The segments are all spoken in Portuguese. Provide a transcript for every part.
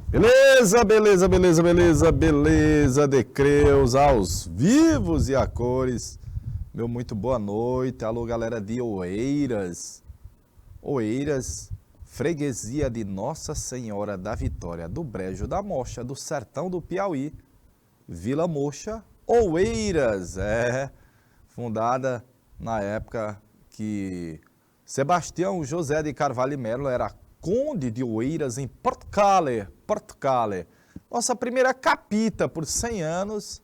Beleza, beleza, beleza, beleza, beleza, de Creus, aos vivos e a cores. Meu muito boa noite. Alô, galera de Oeiras. Oeiras, freguesia de Nossa Senhora da Vitória, do Brejo da Mocha, do sertão do Piauí. Vila Mocha, Oeiras, fundada na época que Sebastião José de Carvalho e Melo era conde de Oeiras em Portugal. Nossa primeira capita por 100 anos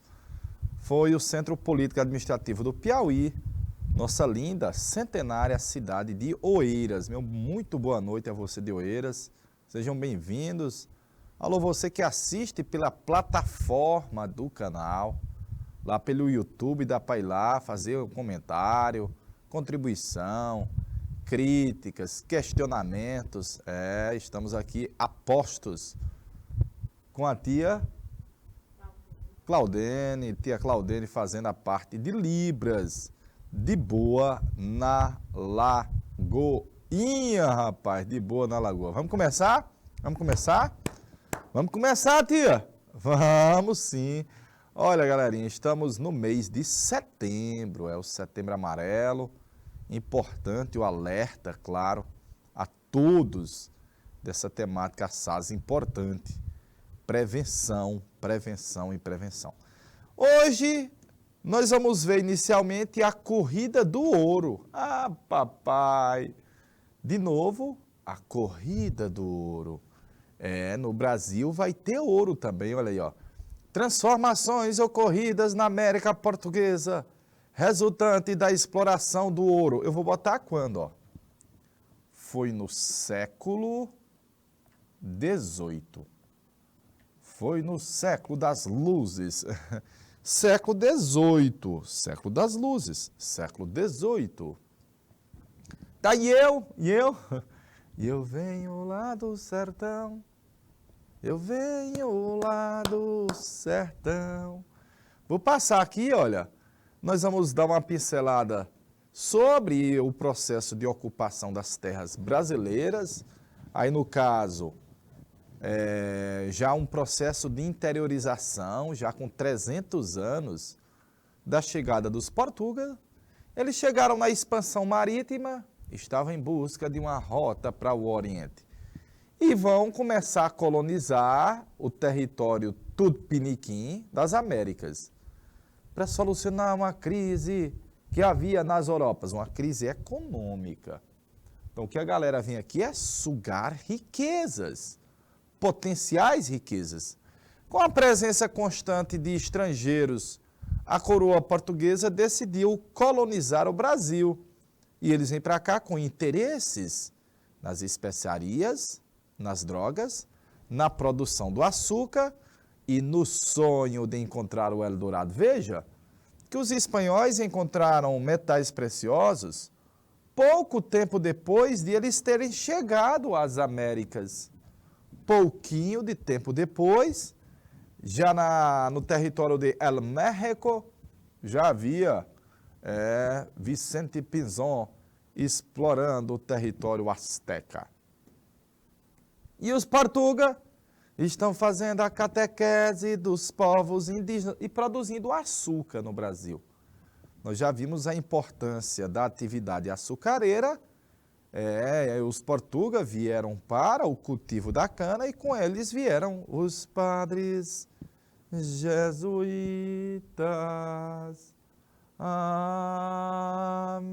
foi o Centro Político Administrativo do Piauí, nossa linda, centenária cidade de Oeiras. Meu muito boa noite a você de Oeiras, sejam bem-vindos. Alô, você que assiste pela plataforma do canal, lá pelo YouTube, dá para ir lá, fazer um comentário, contribuição, críticas, questionamentos. Estamos aqui a postos com a tia Claudene fazendo a parte de Libras, de boa na Lagoinha, rapaz, de boa na Lagoa. Vamos começar? Vamos começar? Vamos começar, tia? Vamos sim. Olha, galerinha, estamos no mês de setembro, é o Setembro Amarelo. Importante o alerta, claro, a todos dessa temática assaz importante. Prevenção, prevenção e prevenção. Hoje, nós vamos ver inicialmente a corrida do ouro. Ah, papai! De novo, a corrida do ouro. No Brasil vai ter ouro também, olha aí, ó. Transformações ocorridas na América Portuguesa, resultante da exploração do ouro. Eu vou botar quando, ó? Foi no século XVIII. Foi no século das luzes. Século XVIII, século das luzes, século XVIII. Daí eu venho lá do sertão, eu venho lá do sertão. Vou passar aqui, olha, nós vamos dar uma pincelada sobre o processo de ocupação das terras brasileiras. Aí, no caso, já um processo de interiorização, já com 300 anos da chegada dos portugueses. Eles chegaram na expansão marítima, estavam em busca de uma rota para o Oriente. E vão começar a colonizar o território tupiniquim das Américas, para solucionar uma crise que havia nas Europas, uma crise econômica. Então, o que a galera vem aqui é sugar riquezas, potenciais riquezas. Com a presença constante de estrangeiros, a coroa portuguesa decidiu colonizar o Brasil. E eles vêm para cá com interesses nas especiarias, nas drogas, na produção do açúcar e no sonho de encontrar o Eldorado. Veja que os espanhóis encontraram metais preciosos pouco tempo depois de eles terem chegado às Américas. Pouquinho de tempo depois, já no território de El México, já havia Vicente Pinzón explorando o território azteca. E os portugueses estão fazendo a catequese dos povos indígenas e produzindo açúcar no Brasil. Nós já vimos a importância da atividade açucareira. Os portugueses vieram para o cultivo da cana e com eles vieram os padres jesuítas. Amém.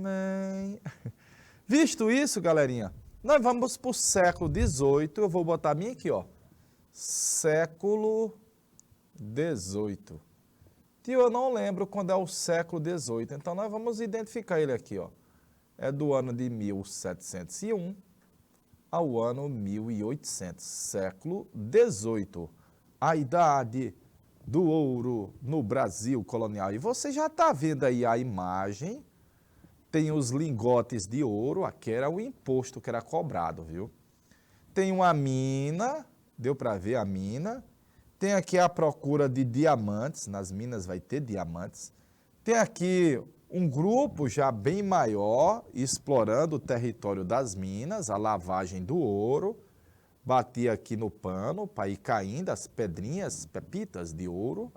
Visto isso, galerinha, nós vamos para o século XVIII. Eu vou botar a minha aqui, ó. Século XVIII. Tio, eu não lembro quando é o século XVIII, então nós vamos identificar ele aqui, ó. É do ano de 1701 ao ano 1800, século XVIII. A idade do ouro no Brasil colonial. E você já está vendo aí a imagem, tem os lingotes de ouro, aqui era o imposto que era cobrado, viu? Tem uma mina, deu para ver a mina, tem aqui a procura de diamantes, nas minas vai ter diamantes, tem aqui um grupo já bem maior explorando o território das minas, a lavagem do ouro, batia aqui no pano para ir caindo as pedrinhas, pepitas de ouro.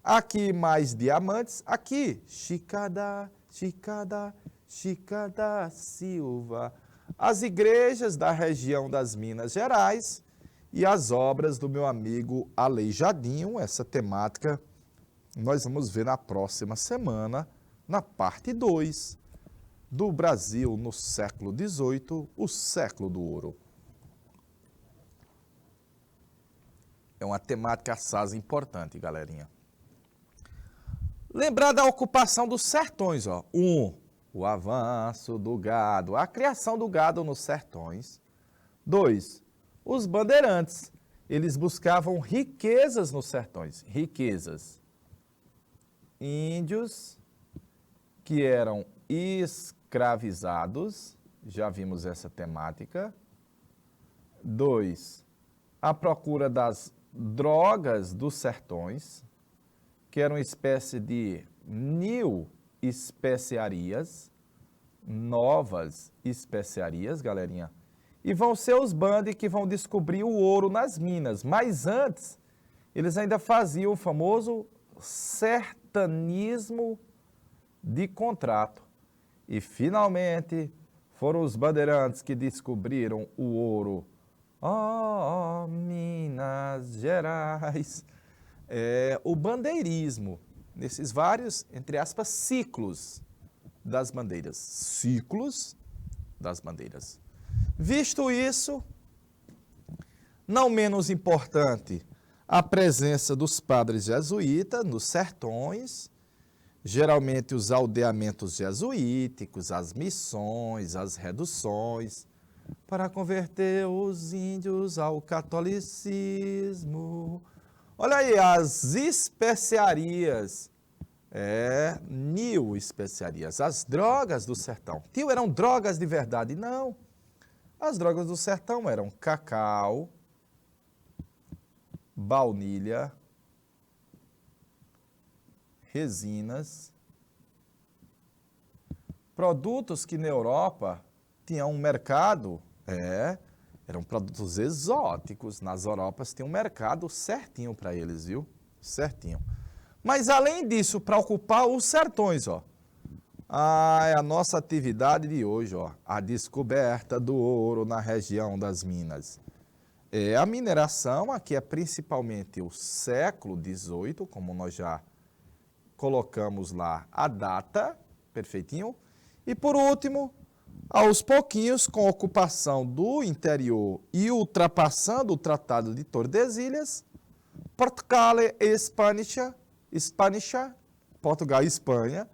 Aqui mais diamantes. Aqui, Chicada, Chicada, Chicada Silva. As igrejas da região das Minas Gerais e as obras do meu amigo Aleijadinho. Essa temática nós vamos ver na próxima semana, na parte 2 do Brasil no século XVIII, o século do ouro. É uma temática assaz importante, galerinha. Lembrar da ocupação dos sertões, ó. O avanço do gado, a criação do gado nos sertões. 2, os bandeirantes. Eles buscavam riquezas nos sertões, riquezas. Índios que eram escravizados, já vimos essa temática. 2, a procura das drogas dos sertões, que eram uma espécie de new especiarias, novas especiarias, galerinha. E vão ser os bandes que vão descobrir o ouro nas minas. Mas antes, eles ainda faziam o famoso sertanismo de contrato. E finalmente foram os bandeirantes que descobriram o ouro. Oh, Minas Gerais. O bandeirismo, nesses vários, entre aspas, ciclos das bandeiras. Ciclos das bandeiras. Visto isso, não menos importante, a presença dos padres jesuítas nos sertões, geralmente os aldeamentos jesuíticos, as missões, as reduções, para converter os índios ao catolicismo. Olha aí, as especiarias, new especiarias, as drogas do sertão. Tio, eram drogas de verdade? Não. As drogas do sertão eram cacau, baunilha, resinas, produtos que na Europa tinham um mercado, eram produtos exóticos. Nas Europas tem um mercado certinho para eles, viu? Certinho. Mas além disso, para ocupar os sertões, ó. É a nossa atividade de hoje, ó. A descoberta do ouro na região das Minas. A mineração, aqui é principalmente o século XVIII, como nós já colocamos lá a data, perfeitinho. E por último, aos pouquinhos, com a ocupação do interior e ultrapassando o Tratado de Tordesilhas, Portugal e Portugal e Espanha,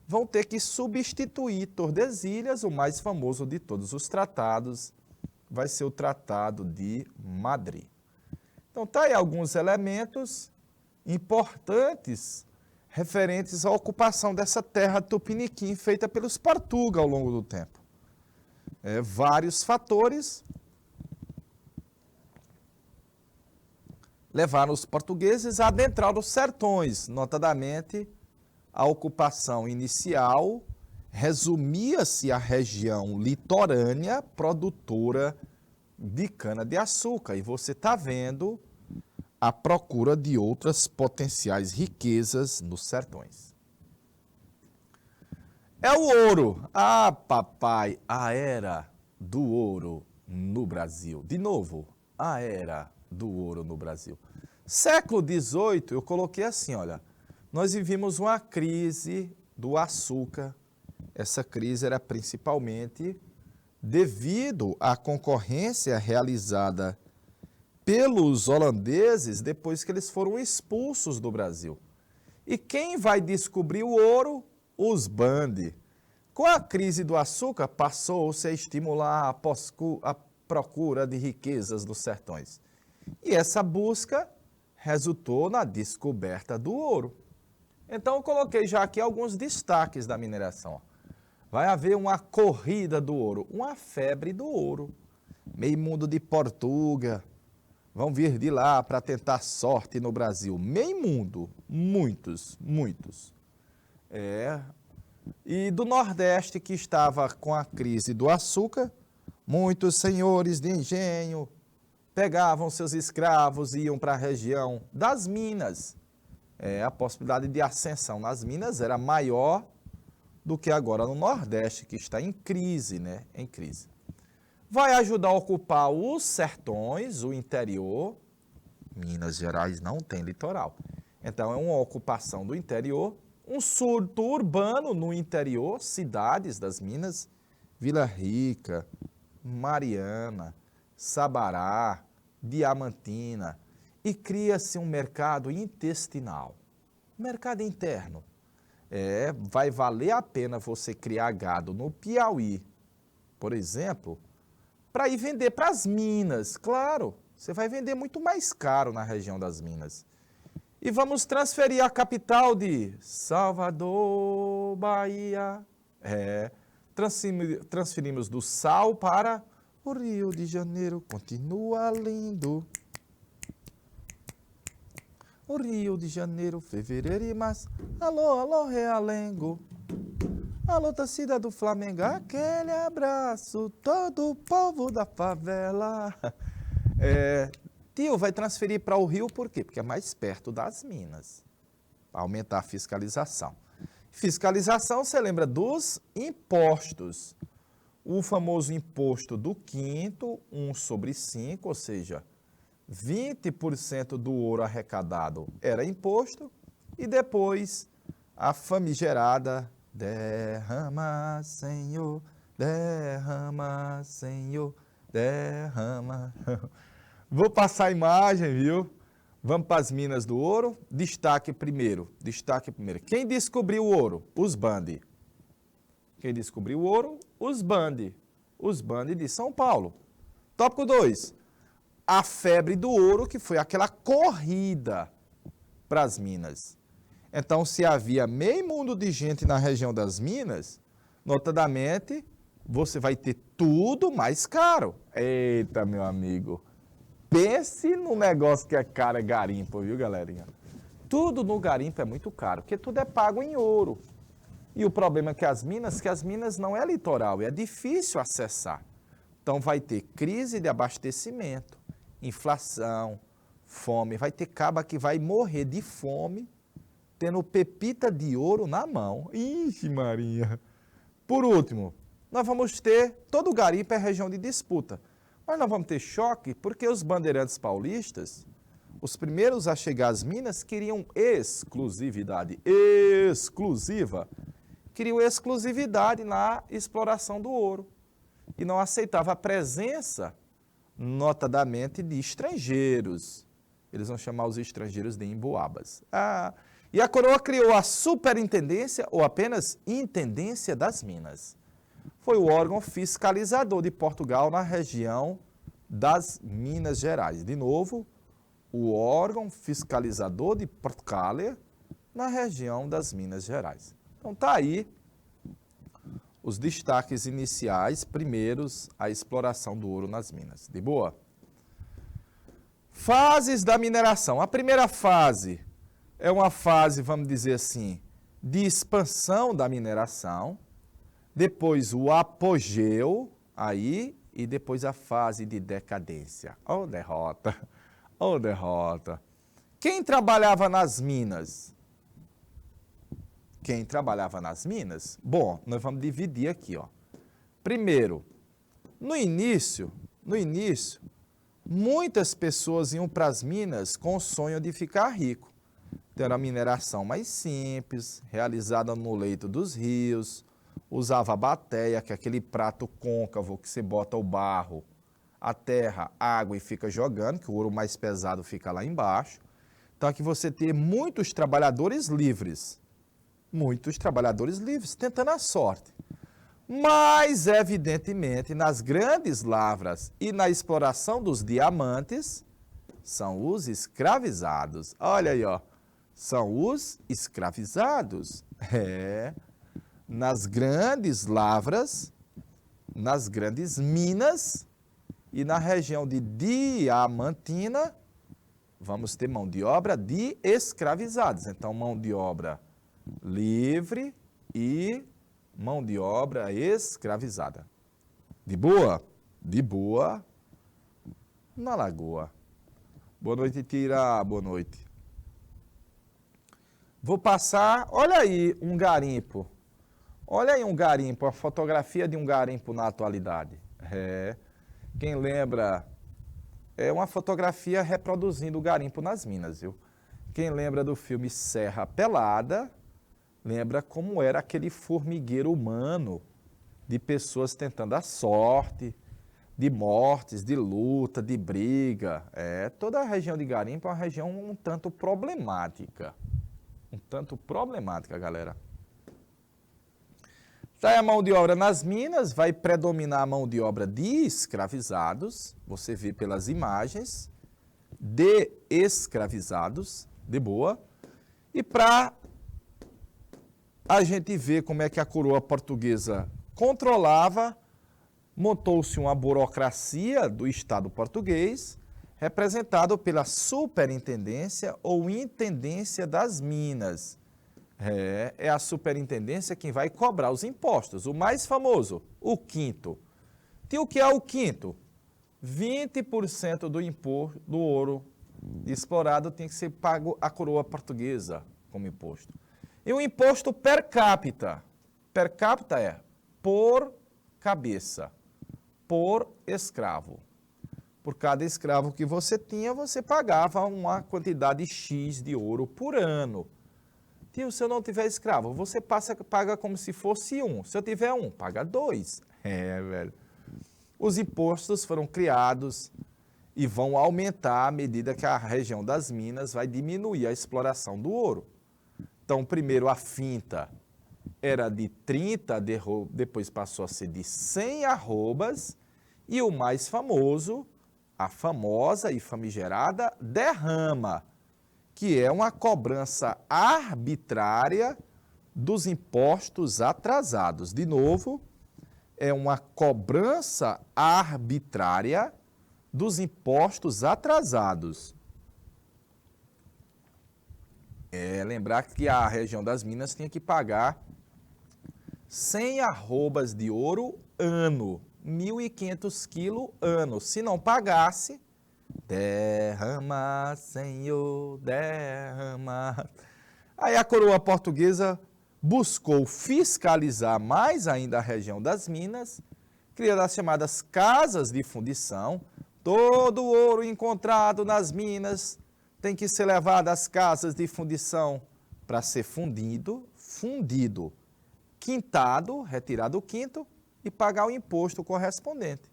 vão ter que substituir Tordesilhas. O mais famoso de todos os tratados vai ser o Tratado de Madrid. Então, tá aí alguns elementos importantes referentes à ocupação dessa terra tupiniquim feita pelos Portugal ao longo do tempo. Vários fatores levaram os portugueses a adentrar os sertões, notadamente a ocupação inicial resumia-se à região litorânea produtora de cana-de-açúcar. E você está vendo a procura de outras potenciais riquezas nos sertões. É o ouro. Ah, papai, a era do ouro no Brasil. De novo, a era do ouro no Brasil. Século XVIII, eu coloquei assim, olha, nós vivíamos uma crise do açúcar. Essa crise era principalmente devido à concorrência realizada pelos holandeses depois que eles foram expulsos do Brasil. E quem vai descobrir o ouro? Os bande. Com a crise do açúcar, passou-se a estimular a procura de riquezas dos sertões. E essa busca resultou na descoberta do ouro. Então, eu coloquei já aqui alguns destaques da mineração. Vai haver uma corrida do ouro, uma febre do ouro. Meio mundo de Portugal vão vir de lá para tentar sorte no Brasil. Meio mundo, muitos. E do Nordeste, que estava com a crise do açúcar, muitos senhores de engenho pegavam seus escravos e iam para a região das minas. A possibilidade de ascensão nas minas era maior do que agora no Nordeste, que está em crise, né? Em crise. Vai ajudar a ocupar os sertões, o interior. Minas Gerais não tem litoral. Então, é uma ocupação do interior, um surto urbano no interior, cidades das Minas, Vila Rica, Mariana, Sabará, Diamantina, e cria-se um mercado intestinal, mercado interno. Vai valer a pena você criar gado no Piauí, por exemplo, para ir vender para as Minas. Claro, você vai vender muito mais caro na região das Minas. E vamos transferir a capital de Salvador, Bahia. Transferimos do sal para o Rio de Janeiro, continua lindo. O Rio de Janeiro, fevereiro e março. Alô, alô, Realengo. Alô, torcida do Flamengo, aquele abraço, todo o povo da favela. Tio, vai transferir para o Rio por quê? Porque é mais perto das Minas, para aumentar a fiscalização. Fiscalização, você lembra dos impostos. O famoso imposto do quinto, 1/5, ou seja, 20% do ouro arrecadado era imposto, e depois a famigerada derrama, Senhor, derrama, Senhor, derrama. Vou passar a imagem, viu? Vamos para as minas do ouro. Destaque primeiro. Quem descobriu o ouro? Os Bandi. Quem descobriu o ouro? Os Bandi. Os Bandi de São Paulo. Tópico 2. A febre do ouro, que foi aquela corrida para as minas. Então, se havia meio mundo de gente na região das minas, notadamente, você vai ter tudo mais caro. Eita, meu amigo. Pense no negócio que é caro, é garimpo, viu, galerinha? Tudo no garimpo é muito caro, porque tudo é pago em ouro. E o problema é que as minas não é litoral, é difícil acessar. Então, vai ter crise de abastecimento, inflação, fome. Vai ter caba que vai morrer de fome, tendo pepita de ouro na mão. Ixi, Maria! Por último, nós vamos ter, todo o garimpo é região de disputa. Mas nós vamos ter choque porque os bandeirantes paulistas, os primeiros a chegar às minas, queriam exclusividade, queriam exclusividade na exploração do ouro. E não aceitava a presença, notadamente, de estrangeiros. Eles vão chamar os estrangeiros de emboabas. E a coroa criou a superintendência, ou apenas intendência das minas. Foi o órgão fiscalizador de Portugal na região das Minas Gerais. De novo, o órgão fiscalizador de Portugal na região das Minas Gerais. Então, está aí os destaques iniciais, primeiros, a exploração do ouro nas minas. De boa? Fases da mineração. A primeira fase é uma fase, vamos dizer assim, de expansão da mineração. Depois o apogeu, aí, e depois a fase de decadência. Oh, derrota! Oh, derrota! Quem trabalhava nas minas? Quem trabalhava nas minas? Bom, nós vamos dividir aqui, ó. Primeiro, no início, muitas pessoas iam para as minas com o sonho de ficar rico. Ter a mineração mais simples, realizada no leito dos rios, usava a bateia, que é aquele prato côncavo que você bota o barro, a terra, água e fica jogando, que o ouro mais pesado fica lá embaixo. Então aqui você tem muitos trabalhadores livres, tentando a sorte. Mas, evidentemente, nas grandes lavras e na exploração dos diamantes, são os escravizados. Olha aí, ó, são os escravizados. Nas grandes lavras, nas grandes minas e na região de Diamantina, vamos ter mão de obra de escravizados. Então, mão de obra livre e mão de obra escravizada. De boa? De boa. na lagoa. Boa noite, Tira. Boa noite. Vou passar, olha aí um garimpo. Olha aí um garimpo, a fotografia de um garimpo na atualidade. Quem lembra, é uma fotografia reproduzindo o garimpo nas minas, viu? Quem lembra do filme Serra Pelada, lembra como era aquele formigueiro humano de pessoas tentando a sorte, de mortes, de luta, de briga. Toda a região de garimpo é uma região um tanto problemática. Galera. Tá aí a mão de obra nas minas, vai predominar a mão de obra de escravizados, você vê pelas imagens, de escravizados, de boa. E para a gente ver como é que a coroa portuguesa controlava, montou-se uma burocracia do Estado português, representado pela Superintendência ou Intendência das Minas. É a superintendência quem vai cobrar os impostos. O mais famoso, o quinto. E o que é o quinto? 20% do imposto do ouro explorado tem que ser pago à coroa portuguesa como imposto. E o imposto per capita. Per capita é por cabeça, por escravo. Por cada escravo que você tinha, você pagava uma quantidade X de ouro por ano. Tio, se eu não tiver escravo, você paga como se fosse um. Se eu tiver um, paga dois. Velho. Os impostos foram criados e vão aumentar à medida que a região das minas vai diminuir a exploração do ouro. Então, primeiro a finta era de 30, depois passou a ser de 100 arrobas, e o mais famoso, a famosa e famigerada derrama, que é uma cobrança arbitrária dos impostos atrasados. De novo, é uma cobrança arbitrária dos impostos atrasados. Lembrar que a região das minas tinha que pagar 100 arrobas de ouro ano, 1.500 quilos ano. Se não pagasse, derrama, Senhor, derrama. Aí a coroa portuguesa buscou fiscalizar mais ainda a região das minas, criando as chamadas casas de fundição. Todo o ouro encontrado nas minas tem que ser levado às casas de fundição para ser fundido, quintado, retirado o quinto e pagar o imposto correspondente.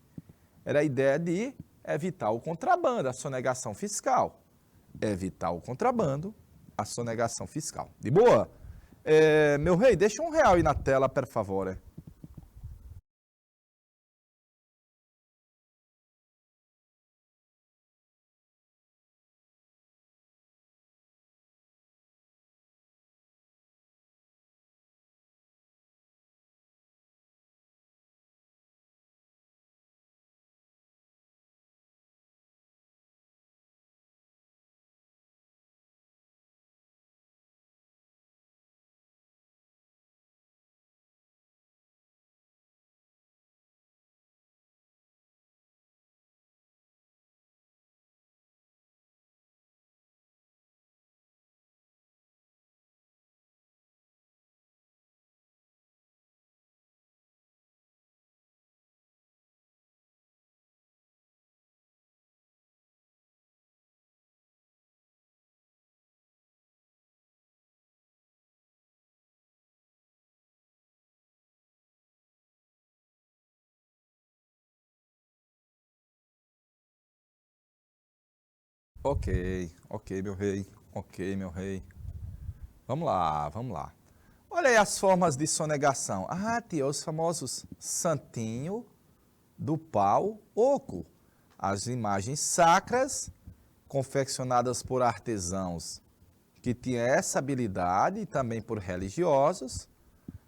Era a ideia de evitar o contrabando, a sonegação fiscal. Evitar o contrabando, a sonegação fiscal. De boa? Meu rei, deixa R$1 aí na tela, por favor. Ok, meu rei. Ok, meu rei. Vamos lá. Olha aí as formas de sonegação. Tia, os famosos santinho do pau oco. As imagens sacras, confeccionadas por artesãos que tinham essa habilidade e também por religiosos,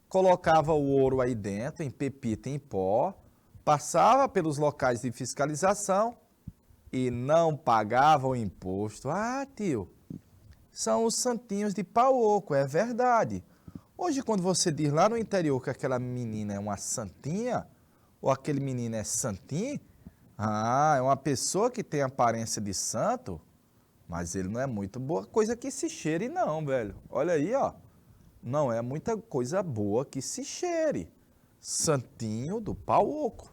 colocava o ouro aí dentro, em pepita em pó, passava pelos locais de fiscalização e não pagava o imposto. Tio, são os santinhos de pau oco, é verdade. Hoje, quando você diz lá no interior que aquela menina é uma santinha, ou aquele menino é santinho, Ah, é uma pessoa que tem aparência de santo, mas ele não é muito boa coisa que se cheire não, velho. Olha aí, ó. Não é muita coisa boa que se cheire. Santinho do pau oco.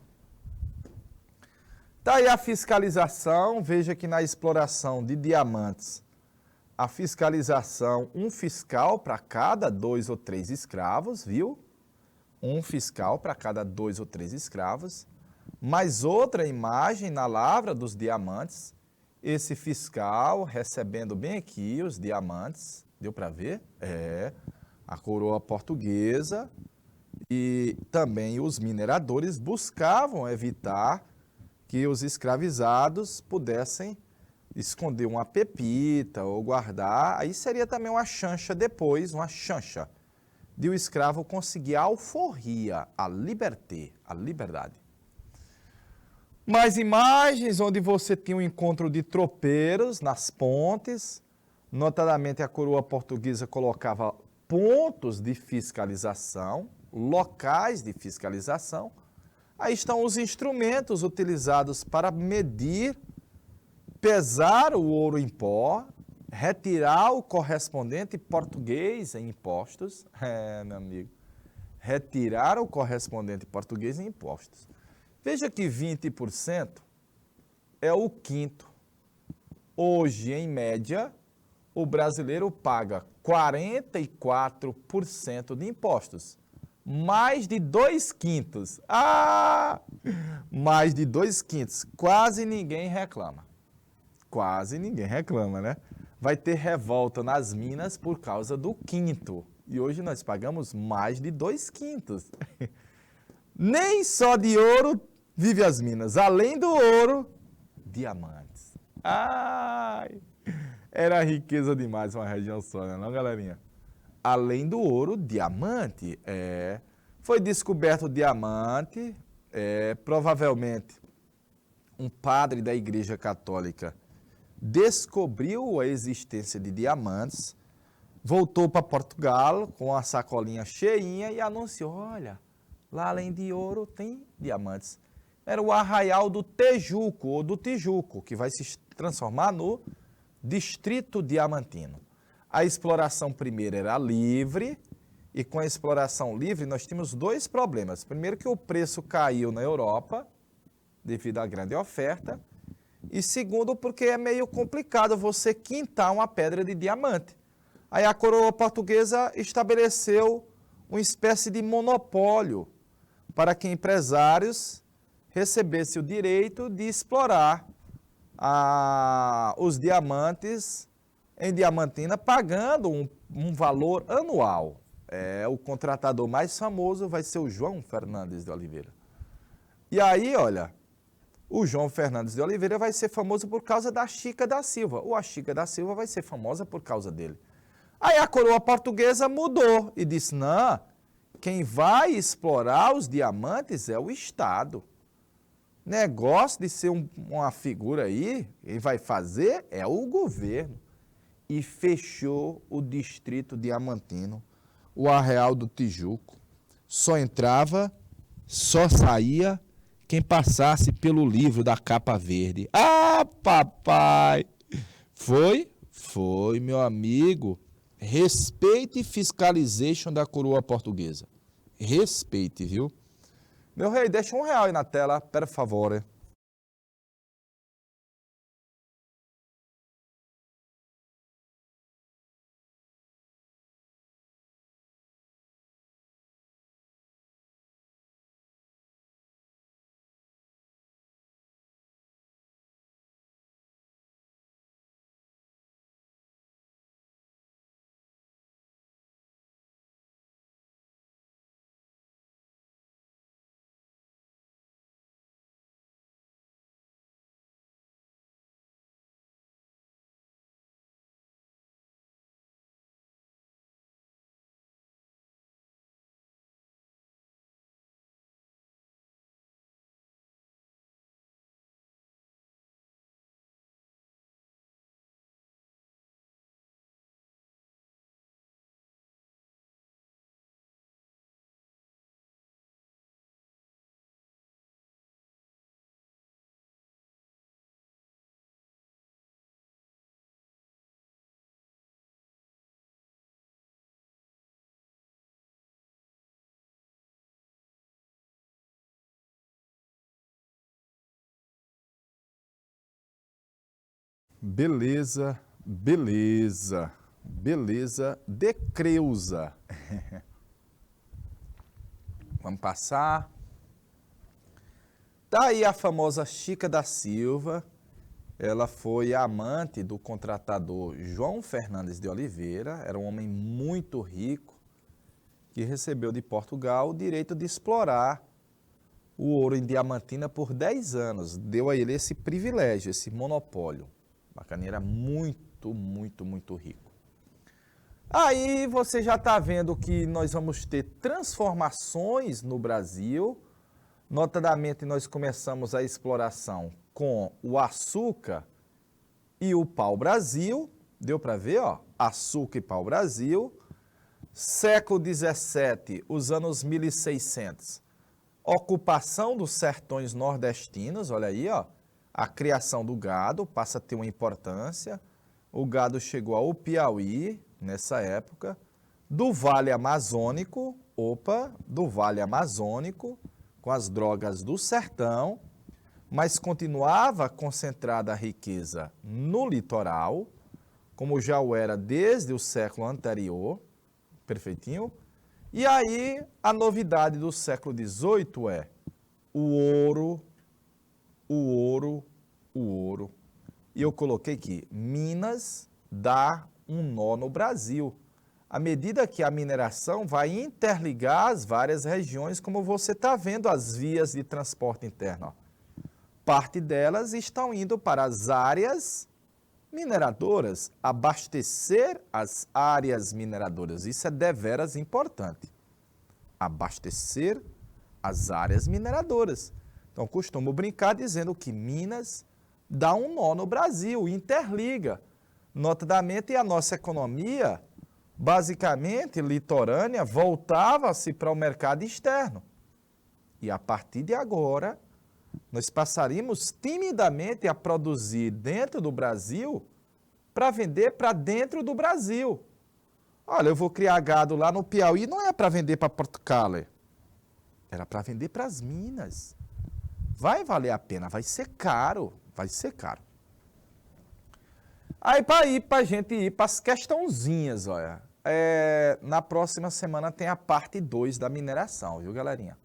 Tá aí a fiscalização, veja que na exploração de diamantes, a fiscalização, um fiscal para cada 2 ou 3 escravos, viu? Um fiscal para cada 2 ou 3 escravos. Mais outra imagem na lavra dos diamantes, esse fiscal recebendo bem aqui os diamantes, deu para ver? É, a coroa portuguesa e também os mineradores buscavam evitar que os escravizados pudessem esconder uma pepita ou guardar, aí seria também uma chancha depois, uma chancha, de o escravo conseguir a alforria, a liberté, a liberdade. Mais imagens onde você tinha um encontro de tropeiros nas pontes, notadamente a coroa portuguesa colocava pontos de fiscalização, locais de fiscalização. Aí estão os instrumentos utilizados para medir, pesar o ouro em pó, retirar o correspondente português em impostos. É, meu amigo, retirar o correspondente português em impostos. Veja que 20% é o quinto. Hoje, em média, o brasileiro paga 44% de impostos. Mais de 2/5. Ah! Mais de 2/5. Quase ninguém reclama. Quase ninguém reclama, né? Vai ter revolta nas minas por causa do quinto. E hoje nós pagamos mais de 2/5. Nem só de ouro vive as minas. Além do ouro, diamantes. Ai! Era riqueza demais uma região só, né, não, galerinha? Além do ouro, diamante. Foi descoberto o diamante, provavelmente um padre da Igreja Católica descobriu a existência de diamantes, voltou para Portugal com a sacolinha cheinha e anunciou, olha, lá além de ouro tem diamantes. Era o Arraial do Tejuco, ou do Tijuco, que vai se transformar no Distrito Diamantino. A exploração primeira era livre, e com a exploração livre nós tínhamos 2 problemas. Primeiro que o preço caiu na Europa, devido à grande oferta, e segundo porque é meio complicado você quintar uma pedra de diamante. Aí a coroa portuguesa estabeleceu uma espécie de monopólio para que empresários recebessem o direito de explorar os diamantes em Diamantina, pagando um valor anual. O contratador mais famoso vai ser o João Fernandes de Oliveira. E aí, olha, o João Fernandes de Oliveira vai ser famoso por causa da Chica da Silva. Ou a Chica da Silva vai ser famosa por causa dele. Aí a coroa portuguesa mudou e disse, não, quem vai explorar os diamantes é o Estado. Negócio de ser uma figura aí, quem vai fazer é o governo. E fechou o distrito diamantino, o Arraial do Tijuco. Só entrava, só saía quem passasse pelo livro da capa verde. Ah, papai! Foi, meu amigo. Respeite e fiscalization da coroa portuguesa. Respeite, viu? Meu rei, deixa R$1 aí na tela, por favor. Beleza, beleza, beleza de Creusa. Vamos passar. Tá aí a famosa Chica da Silva. Ela foi a amante do contratador João Fernandes de Oliveira. Era um homem muito rico que recebeu de Portugal o direito de explorar o ouro em Diamantina por 10 anos. Deu a ele esse privilégio, esse monopólio. Bacaninha, era muito, muito, muito rico. Aí você já está vendo que nós vamos ter transformações no Brasil. Notadamente, nós começamos a exploração com o açúcar e o pau-brasil. Deu para ver, ó? Açúcar e pau-brasil. Século XVII, os anos 1600. Ocupação dos sertões nordestinos, olha aí, ó. A criação do gado passa a ter uma importância. O gado chegou ao Piauí, nessa época. Do Vale Amazônico, do Vale Amazônico, com as drogas do sertão, mas continuava concentrada a riqueza no litoral, como já o era desde o século anterior, perfeitinho? E aí, a novidade do século XVIII é o ouro. E eu coloquei aqui, Minas dá um nó no Brasil. À medida que a mineração vai interligar as várias regiões, como você está vendo as vias de transporte interno. Ó. Parte delas estão indo para as áreas mineradoras, abastecer as áreas mineradoras. Isso é deveras importante. Abastecer as áreas mineradoras. Então, costumo brincar dizendo que Minas dá um nó no Brasil, interliga. Notadamente, a nossa economia, basicamente litorânea, voltava-se para o mercado externo. E a partir de agora, nós passaríamos timidamente a produzir dentro do Brasil para vender para dentro do Brasil. Olha, eu vou criar gado lá no Piauí, não é para vender para Porto Cale, era para vender para as Minas. Vai valer a pena, vai ser caro, vai ser caro. Aí para a gente ir para as questãozinhas, olha. Na próxima semana tem a parte 2 da mineração, viu, galerinha?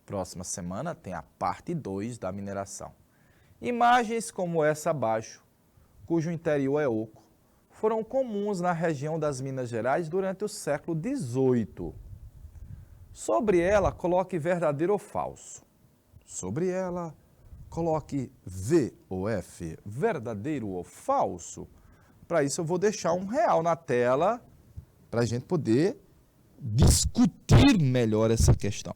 Próxima semana tem a parte 2 da mineração. Imagens como essa abaixo, cujo interior é oco, foram comuns na região das Minas Gerais durante o século XVIII. Sobre ela, coloque verdadeiro ou falso. Sobre ela, coloque V ou F, verdadeiro ou falso. Para isso, eu vou deixar R$1 na tela para a gente poder discutir melhor essa questão.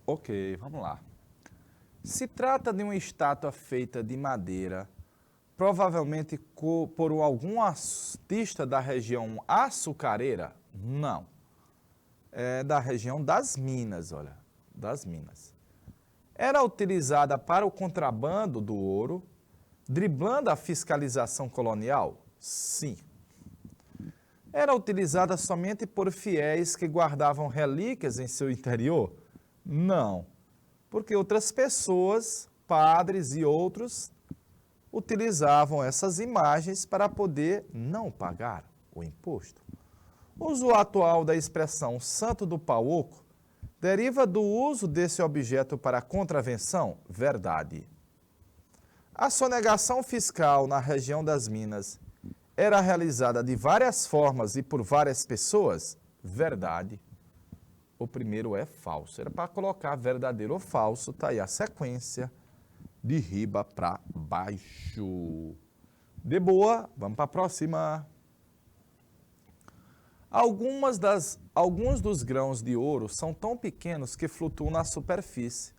Ok, vamos lá. Se trata de uma estátua feita de madeira, provavelmente por algum artista da região açucareira? Não. É da região das Minas, olha. das minas. Era utilizada para o contrabando do ouro, driblando a fiscalização colonial? Sim. Era utilizada somente por fiéis que guardavam relíquias em seu interior? Não, porque outras pessoas, padres e outros, utilizavam essas imagens para poder não pagar o imposto. O uso atual da expressão santo do pau oco deriva do uso desse objeto para contravenção? Verdade. A sonegação fiscal na região das Minas era realizada de várias formas e por várias pessoas? Verdade. O primeiro é falso. Era para colocar verdadeiro ou falso, tá aí a sequência de riba para baixo. De boa, vamos para a próxima. Alguns dos grãos de ouro são tão pequenos que flutuam na superfície,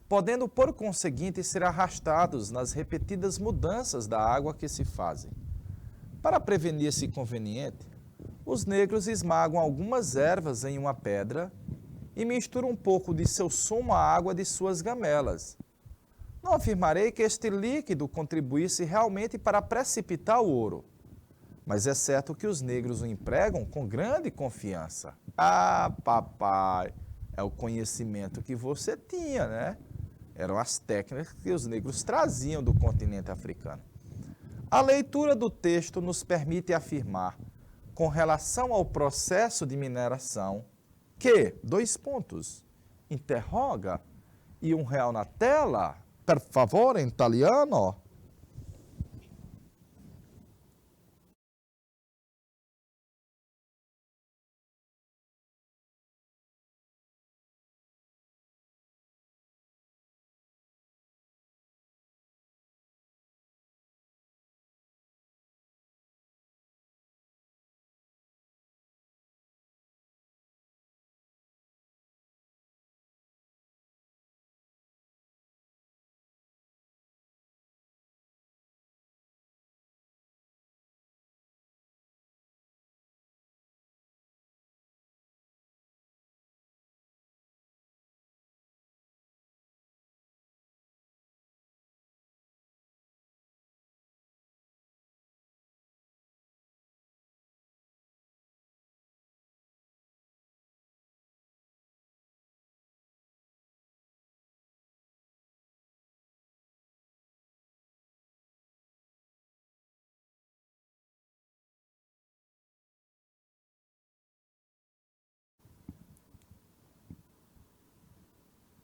podendo, por conseguinte, ser arrastados nas repetidas mudanças da água que se fazem. Para prevenir esse inconveniente, os negros esmagam algumas ervas em uma pedra e misturam um pouco de seu sumo à água de suas gamelas. Não afirmarei que este líquido contribuísse realmente para precipitar o ouro, mas é certo que os negros o empregam com grande confiança. Ah, papai, é o conhecimento que você tinha, né? Eram as técnicas que os negros traziam do continente africano. A leitura do texto nos permite afirmar, com relação ao processo de mineração, que, interroga, e R$1 na tela, per favore, em italiano.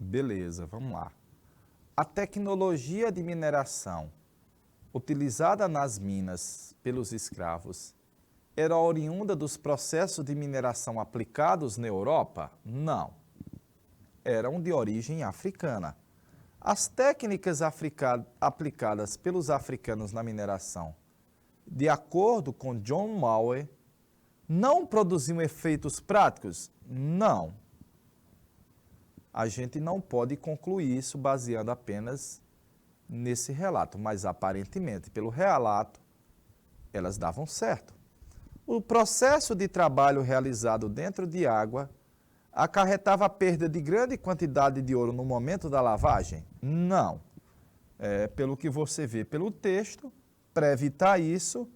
Beleza, vamos lá. A tecnologia de mineração utilizada nas minas pelos escravos era oriunda dos processos de mineração aplicados na Europa? Não. Eram de origem africana. As técnicas aplicadas pelos africanos na mineração, de acordo com John Mawer, não produziam efeitos práticos? Não. A gente não pode concluir isso baseando apenas nesse relato, mas aparentemente, pelo relato, elas davam certo. O processo de trabalho realizado dentro de água acarretava a perda de grande quantidade de ouro no momento da lavagem? Não. Pelo que você vê pelo texto, para evitar isso,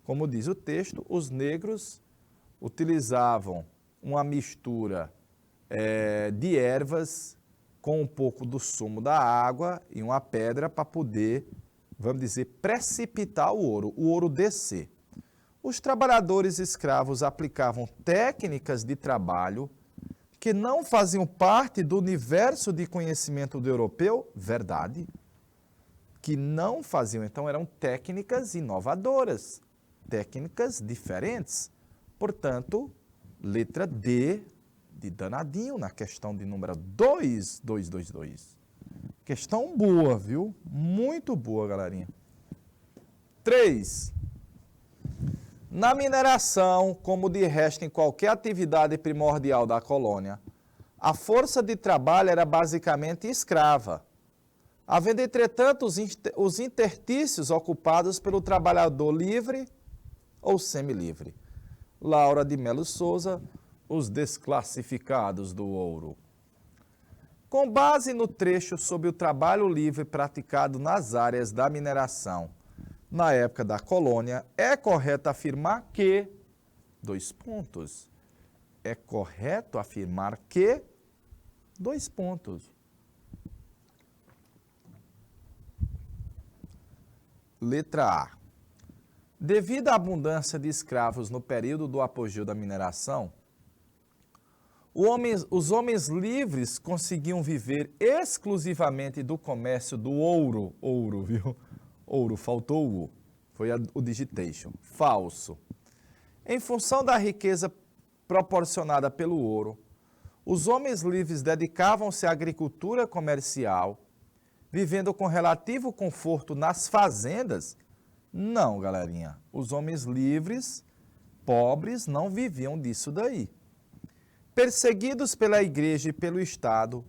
como diz o texto, os negros utilizavam uma mistura de ervas com um pouco do sumo da água e uma pedra para poder, vamos dizer, precipitar o ouro descer. Os trabalhadores escravos aplicavam técnicas de trabalho que não faziam parte do universo de conhecimento do europeu? Verdade. Que não faziam, então eram técnicas inovadoras, técnicas diferentes. Portanto, letra D de danadinho na questão de número 2222. Questão boa, viu? Muito boa, galerinha. 3. Na mineração, como de resto em qualquer atividade primordial da colônia, a força de trabalho era basicamente escrava, havendo, entretanto, os interstícios ocupados pelo trabalhador livre ou semilivre. Laura de Melo Souza, Os Desclassificados do Ouro. Com base no trecho sobre o trabalho livre praticado nas áreas da mineração na época da colônia, é correto afirmar que... Dois pontos. É correto afirmar que... Dois pontos. Letra A. Devido à abundância de escravos no período do apogeu da mineração, os homens livres conseguiam viver exclusivamente do comércio do ouro. Ouro, viu? Ouro, faltou o U. Foi o digitation. Falso. Em função da riqueza proporcionada pelo ouro, os homens livres dedicavam-se à agricultura comercial, vivendo com relativo conforto nas fazendas. Não, galerinha. Os homens livres, pobres, não viviam disso daí. Perseguidos pela igreja e pelo Estado,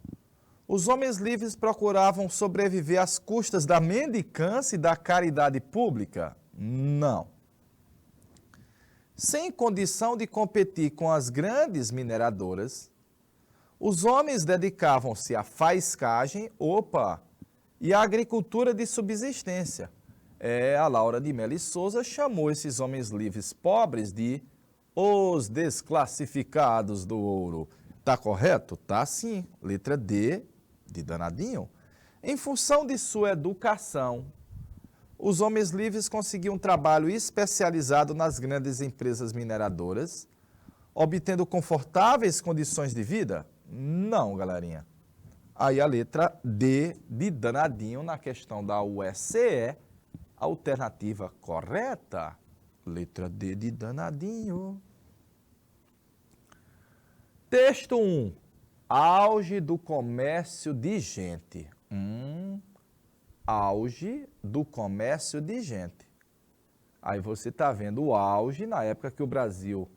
os homens livres procuravam sobreviver às custas da mendicância e da caridade pública? Não. Sem condição de competir com as grandes mineradoras, os homens dedicavam-se à faiscagem, e à agricultura de subsistência. A Laura de Melo e Souza chamou esses homens livres pobres de os desclassificados do ouro. Tá correto? Tá sim. Letra D, de danadinho. Em função de sua educação, os homens livres conseguiam um trabalho especializado nas grandes empresas mineradoras, obtendo confortáveis condições de vida? Não, galerinha. Aí a letra D, de danadinho, na questão da USCE, alternativa correta. Letra D de danadinho. Texto 1. Auge do comércio de gente. Auge do comércio de gente. Aí você está vendo o auge na época que o Brasil,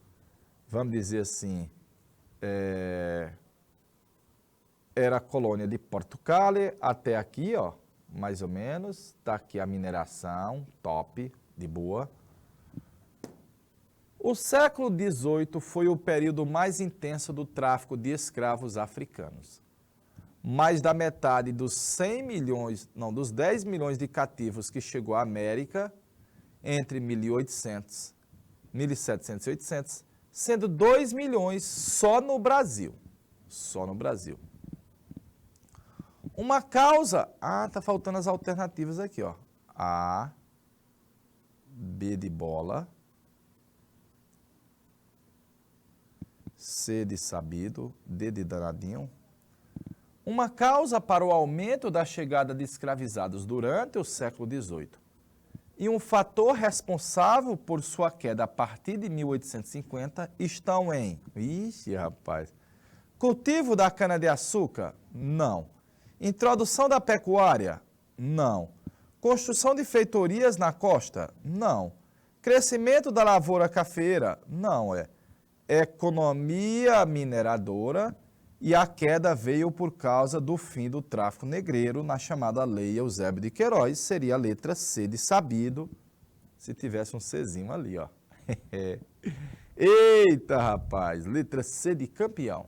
vamos dizer assim, era colônia de Portugal, até aqui, ó, mais ou menos. Está aqui a mineração, top, de boa. O século XVIII foi o período mais intenso do tráfico de escravos africanos. Mais da metade dos 10 milhões de cativos que chegou à América entre 1700 e 800, sendo 2 milhões só no Brasil. Só no Brasil. Uma causa... tá faltando as alternativas aqui, ó. A, B de bola, C de sabido, D de danadinho. Uma causa para o aumento da chegada de escravizados durante o século XVIII e um fator responsável por sua queda a partir de 1850 estão em... Ixi, rapaz. Cultivo da cana-de-açúcar? Não. Introdução da pecuária? Não. Construção de feitorias na costa? Não. Crescimento da lavoura cafeira? Não, economia mineradora, e a queda veio por causa do fim do tráfico negreiro na chamada Lei Eusébio de Queiroz, seria a letra C de sabido, se tivesse um Czinho ali, ó. Eita, rapaz, letra C de campeão.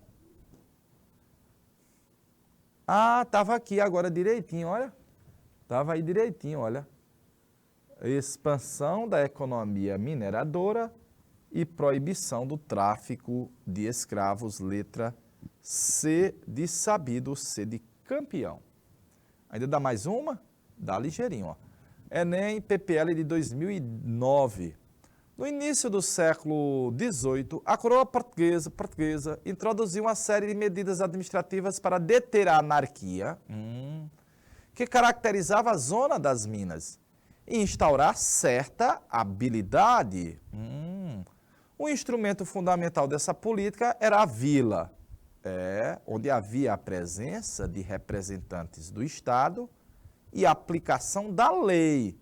Tava aqui agora direitinho, olha. Tava aí direitinho, olha. Expansão da economia mineradora e proibição do tráfico de escravos, letra C de sabido, C de campeão. Ainda dá mais uma? Dá ligeirinho, ó. Enem PPL de 2009. No início do século XVIII, a coroa portuguesa introduziu uma série de medidas administrativas para deter a anarquia, que caracterizava a zona das minas, e instaurar certa habilidade. O instrumento fundamental dessa política era a vila, onde havia a presença de representantes do Estado e a aplicação da lei.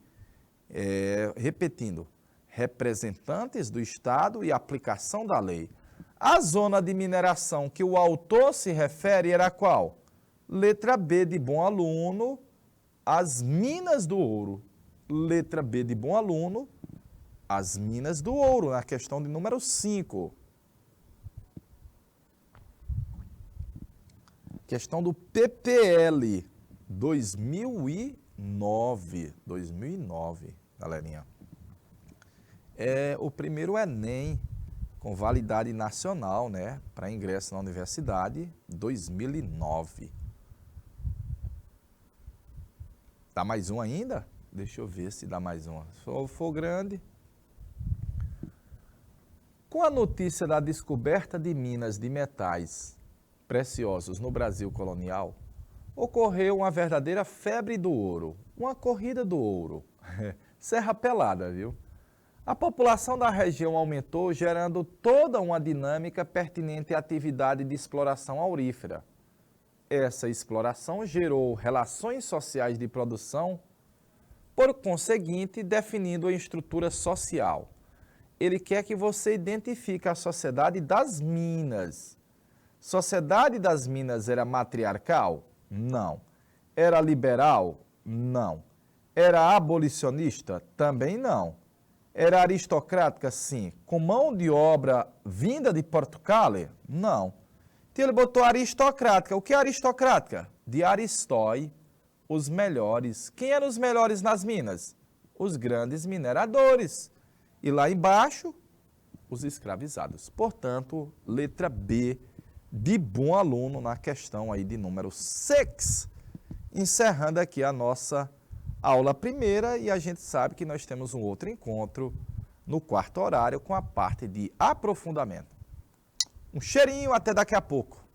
Repetindo, representantes do Estado e aplicação da lei. A zona de mineração que o autor se refere era qual? Letra B de bom aluno, as minas do ouro. Letra B de bom aluno, as minas do ouro, na questão de número 5. Questão do PPL 2009, galerinha. É o primeiro Enem com validade nacional, né, para ingresso na universidade, 2009. Dá mais um ainda? Deixa eu ver se dá mais uma. Se for grande. Com a notícia da descoberta de minas de metais preciosos no Brasil colonial, ocorreu uma verdadeira febre do ouro, uma corrida do ouro. Serra pelada, viu? A população da região aumentou, gerando toda uma dinâmica pertinente à atividade de exploração aurífera. Essa exploração gerou relações sociais de produção, por conseguinte, definindo a estrutura social. Ele quer que você identifique a sociedade das minas. Sociedade das minas era matriarcal? Não. Era liberal? Não. Era abolicionista? Também não. Era aristocrática? Sim. Com mão de obra vinda de Portugal? Não. Então ele botou aristocrática. O que é aristocrática? De Aristói, os melhores. Quem eram os melhores nas minas? Os grandes mineradores. E lá embaixo, os escravizados. Portanto, letra B, de bom aluno na questão aí de número 6. Encerrando aqui a nossa aula primeira, e a gente sabe que nós temos um outro encontro no quarto horário com a parte de aprofundamento. Um cheirinho, até daqui a pouco.